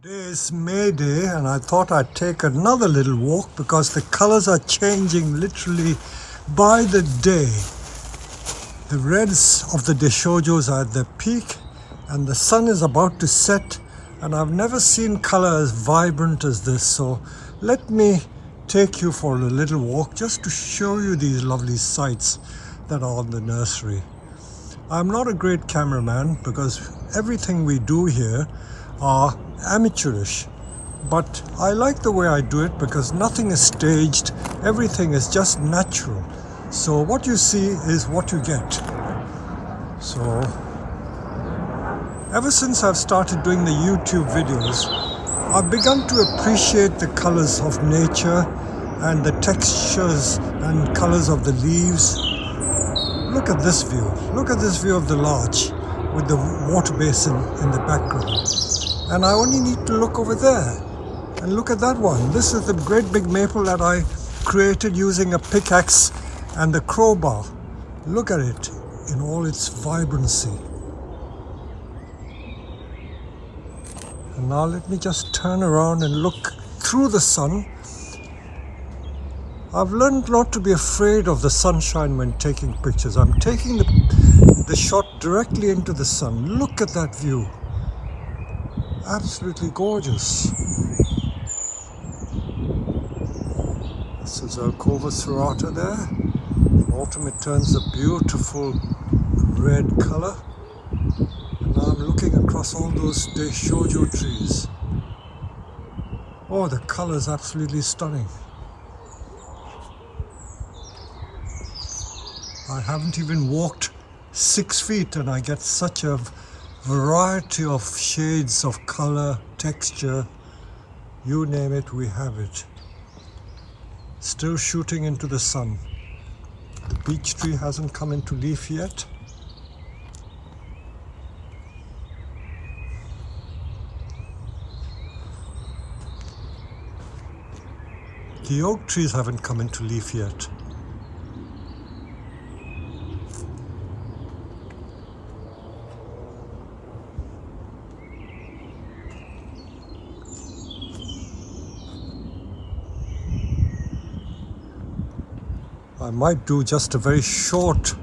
Today is May Day and I thought I'd take another little walk because the colors are changing literally by the day. The reds of the Deshojos are at their peak and the sun is about to set, and I've never seen color as vibrant as this. So let me take you for a little walk just to show you these lovely sights that are on the nursery. I'm not a great cameraman because everything we do here are amateurish, but I like the way I do it because nothing is staged, everything is just natural. So what you see is what you get. So ever since I've started doing the YouTube videos, I've begun to appreciate the colors of nature and the textures and colors of the leaves. Look at this view. Look at this view of the larch with the water basin in the background. And I only need to look over there. And look at that one. This is the great big maple that I created using a pickaxe and the crowbar. Look at it in all its vibrancy. And now let me just turn around and look through the sun. I've learned not to be afraid of the sunshine when taking pictures. I'm taking the shot directly into the sun. Look at that view. Absolutely gorgeous. This is Alcova serrata there. In autumn it turns a beautiful red color. And now I'm looking across all those Deshojo trees. Oh, the color is absolutely stunning. I haven't even walked 6 feet and I get such a variety of shades of color, texture, you name it, we have it. Still shooting into the sun. The beech tree hasn't come into leaf yet. The oak trees haven't come into leaf yet. I might do just a very short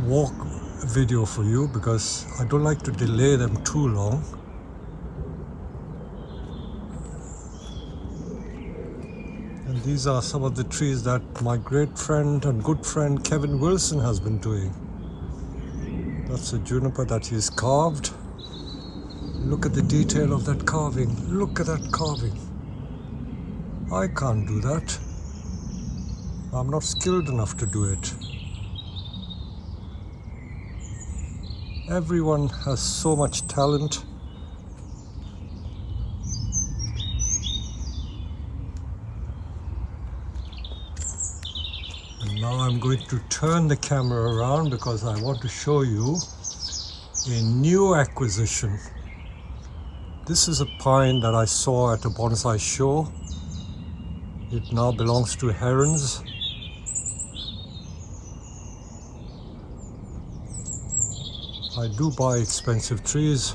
walk video for you because I don't like to delay them too long. And these are some of the trees that my great friend and good friend Kevin Wilson has been doing. That's a juniper that he's carved. Look at the detail of that carving. Look at that carving. I can't do that. I'm not skilled enough to do it. Everyone has so much talent. And now I'm going to turn the camera around because I want to show you a new acquisition. This is a pine that I saw at a bonsai show. It now belongs to Herons. I do buy expensive trees,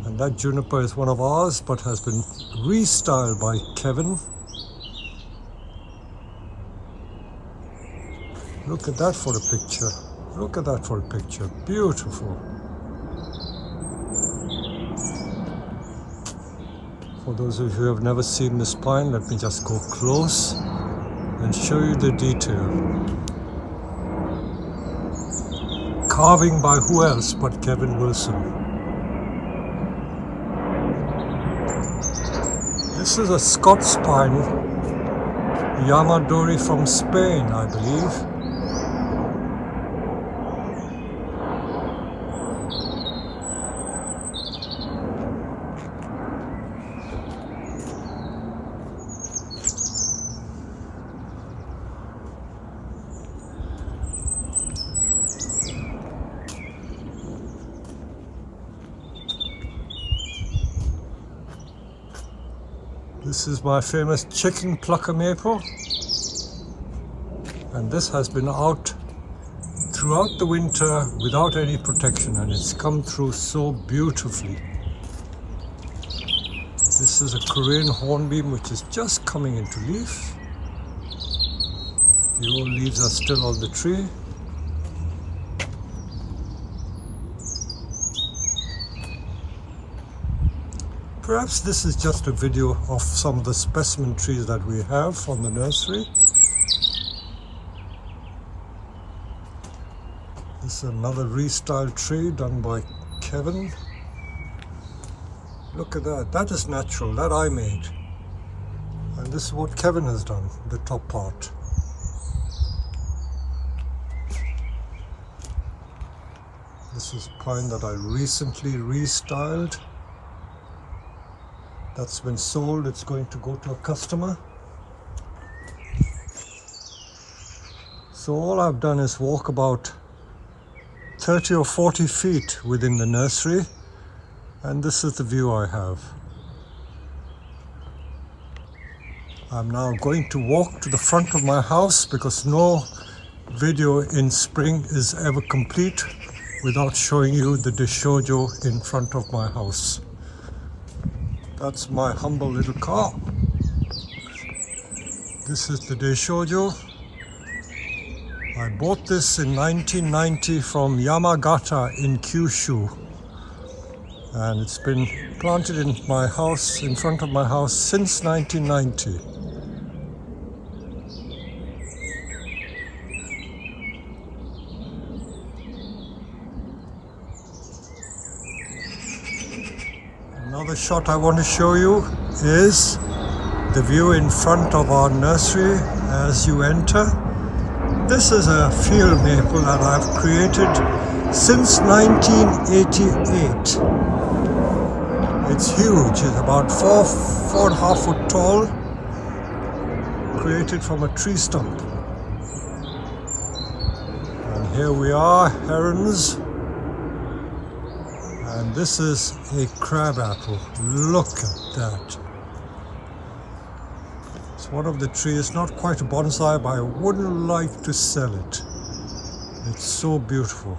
and that juniper is one of ours but has been restyled by Kevin. Look at that for a picture. Look at that for a picture. Beautiful. For those of you who have never seen this pine, let me just go close and show you the detail. Carving by who else but Kevin Wilson. This is a Scots pine, Yamadori from Spain, I believe. This is my famous chicken plucker maple, and this has been out throughout the winter without any protection, and it's come through so beautifully. This is a Korean hornbeam which is just coming into leaf. The old leaves are still on the tree. Perhaps this is just a video of some of the specimen trees that we have on the nursery. This is another restyled tree done by Kevin. Look at that, that is natural, that I made. And this is what Kevin has done, the top part. This is pine that I recently restyled. That's been sold, it's going to go to a customer. So all I've done is walk about 30 or 40 feet within the nursery, and this is the view I have. I'm now going to walk to the front of my house because no video in spring is ever complete without showing you the Deshojo in front of my house. That's my humble little car. This is the Deshojo. I bought this in 1990 from Yamagata in Kyushu. And it's been planted in my house, in front of my house, since 1990. Another shot I want to show you is the view in front of our nursery as you enter. This is a field maple that I've created since 1988. It's huge, it's about 4.5 foot tall, created from a tree stump. And here we are, herons. And this is a crab apple. Look at that. It's one of the trees, not quite a bonsai, but I wouldn't like to sell it. It's so beautiful.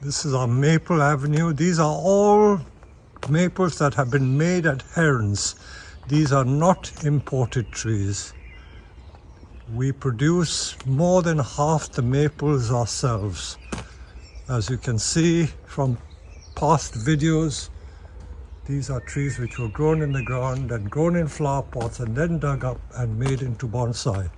This is our Maple Avenue. These are all maples that have been made at Herons. These are not imported trees. We produce more than half the maples ourselves. As you can see from past videos, these are trees which were grown in the ground and grown in flower pots and then dug up and made into bonsai.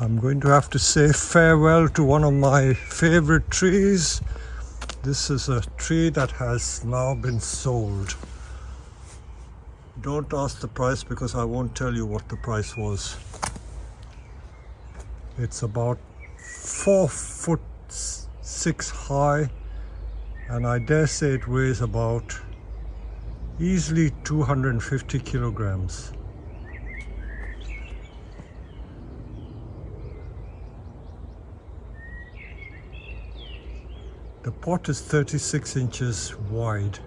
I'm going to have to say farewell to one of my favorite trees. This is a tree that has now been sold. Don't ask the price because I won't tell you what the price was. It's about 4'6" high, and I dare say it weighs about easily 250 kilograms. The pot is 36 inches wide.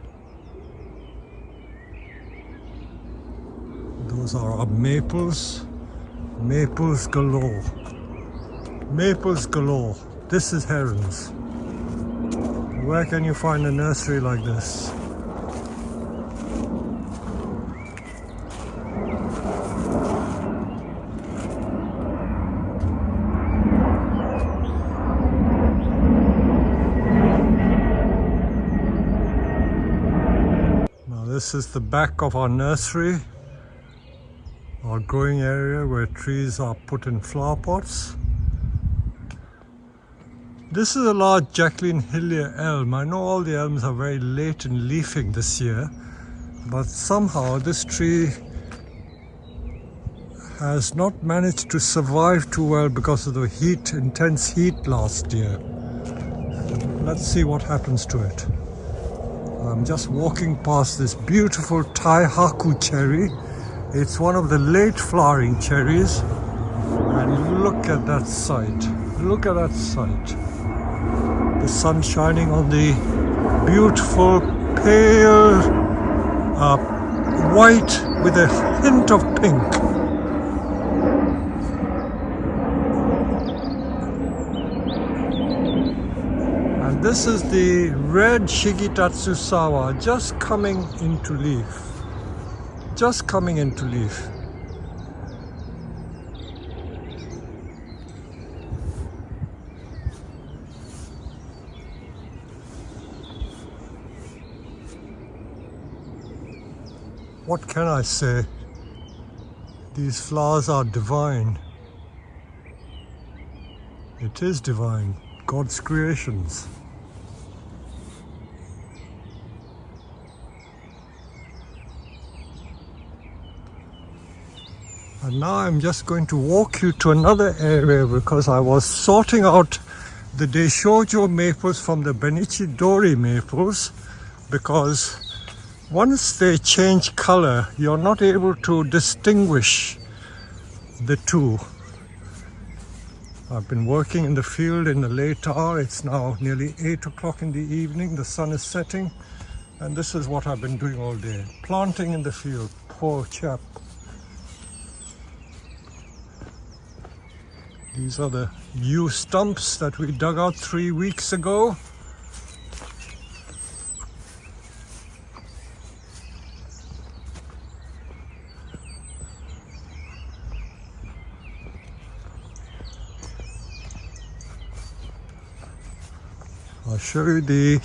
Those are our maples. Maples galore. Maples galore. This is herons. Where can you find a nursery like this? Now this is the back of our nursery, our growing area where trees are put in flower pots. This is a large Jacqueline Hillier elm. I know all the elms are very late in leafing this year, but somehow this tree has not managed to survive too well because of the heat, intense heat last year. Let's see what happens to it. I'm just walking past this beautiful Tai Haku cherry. It's one of the late flowering cherries, and look at that sight. Look at that sight. The sun shining on the beautiful pale white with a hint of pink. And this is the red Shigetatsusawa just coming into leaf. Just coming into leaf. What can I say? These flowers are divine. It is divine. God's creations. And now I'm just going to walk you to another area because I was sorting out the Deishojo maples from the Benichi Dori maples, because once they change color, you're not able to distinguish the two. I've been working in the field in the late hour. It's now nearly 8 o'clock in the evening. The sun is setting, and this is what I've been doing all day. Planting in the field. Poor chap. These are the yew stumps that we dug out 3 weeks ago. I'll show you the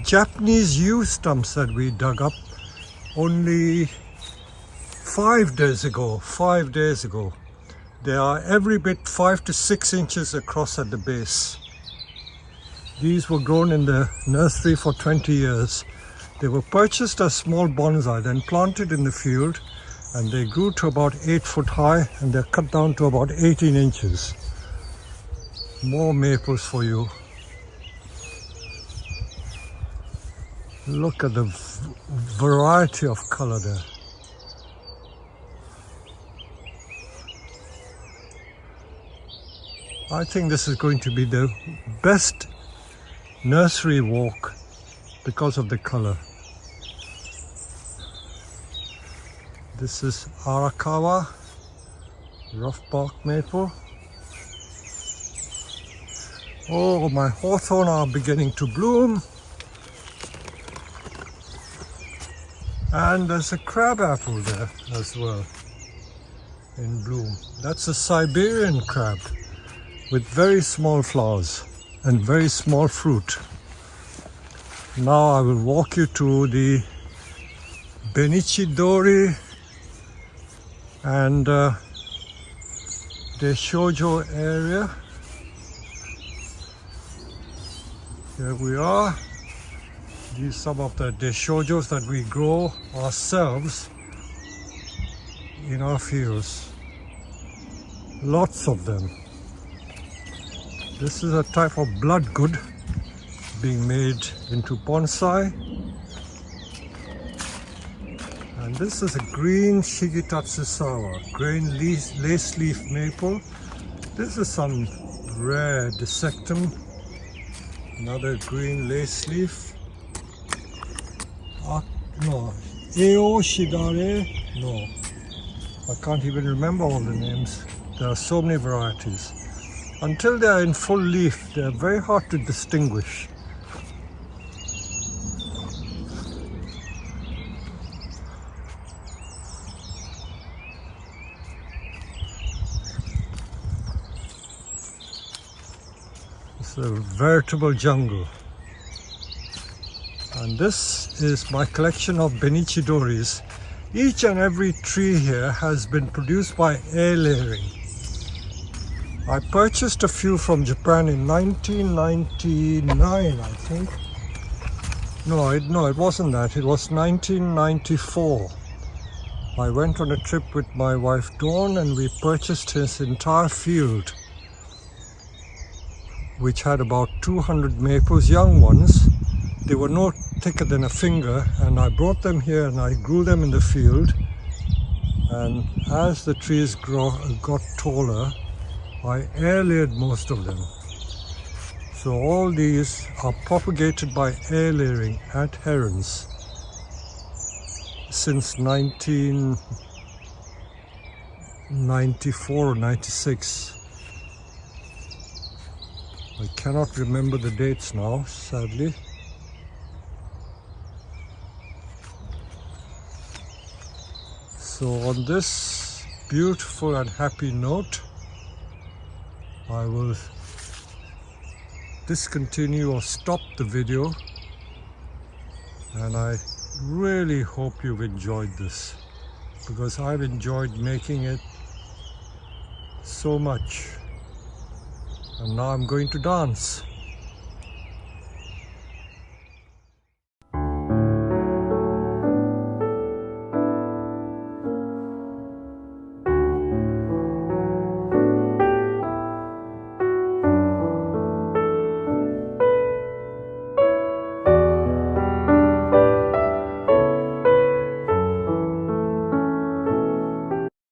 Japanese yew stumps that we dug up only 5 days ago. 5 days ago. They are every bit 5 to 6 inches across at the base. These were grown in the nursery for 20 years. They were purchased as small bonsai, then planted in the field, and they grew to about 8 foot high, and they're cut down to about 18 inches. More maples for you. Look at the variety of color there. I think this is going to be the best nursery walk because of the color. This is Arakawa, rough bark maple. Oh, my hawthorn are beginning to bloom. And there's a crabapple there as well in bloom. That's a Siberian crab with very small flowers and very small fruit. Now I will walk you to the Benichi Dori and Deishojo area. Here we are. These are some of the Deishojos that we grow ourselves in our fields. Lots of them. This is a type of bloodgood being made into bonsai. And this is a green Shigetatsusawa, green lace leaf maple. This is some rare dissectum Another green lace leaf. No, Ao Shigare. No, I can't even remember all the names. There are so many varieties. Until they are in full leaf, they are very hard to distinguish. It's a veritable jungle. And this is my collection of Benichidoris. Each and every tree here has been produced by air layering. I purchased a few from Japan in 1999, I think. No, it wasn't that. It was 1994. I went on a trip with my wife Dawn and we purchased his entire field, which had about 200 maples, young ones. They were no thicker than a finger, and I brought them here and I grew them in the field. And as the trees got taller, I air layered most of them. So all these are propagated by air layering at Herons since 1994 or 96. I cannot remember the dates now, sadly. So on this beautiful and happy note, I will discontinue or stop the video, and I really hope you've enjoyed this, because I've enjoyed making it so much. And now I'm going to dance.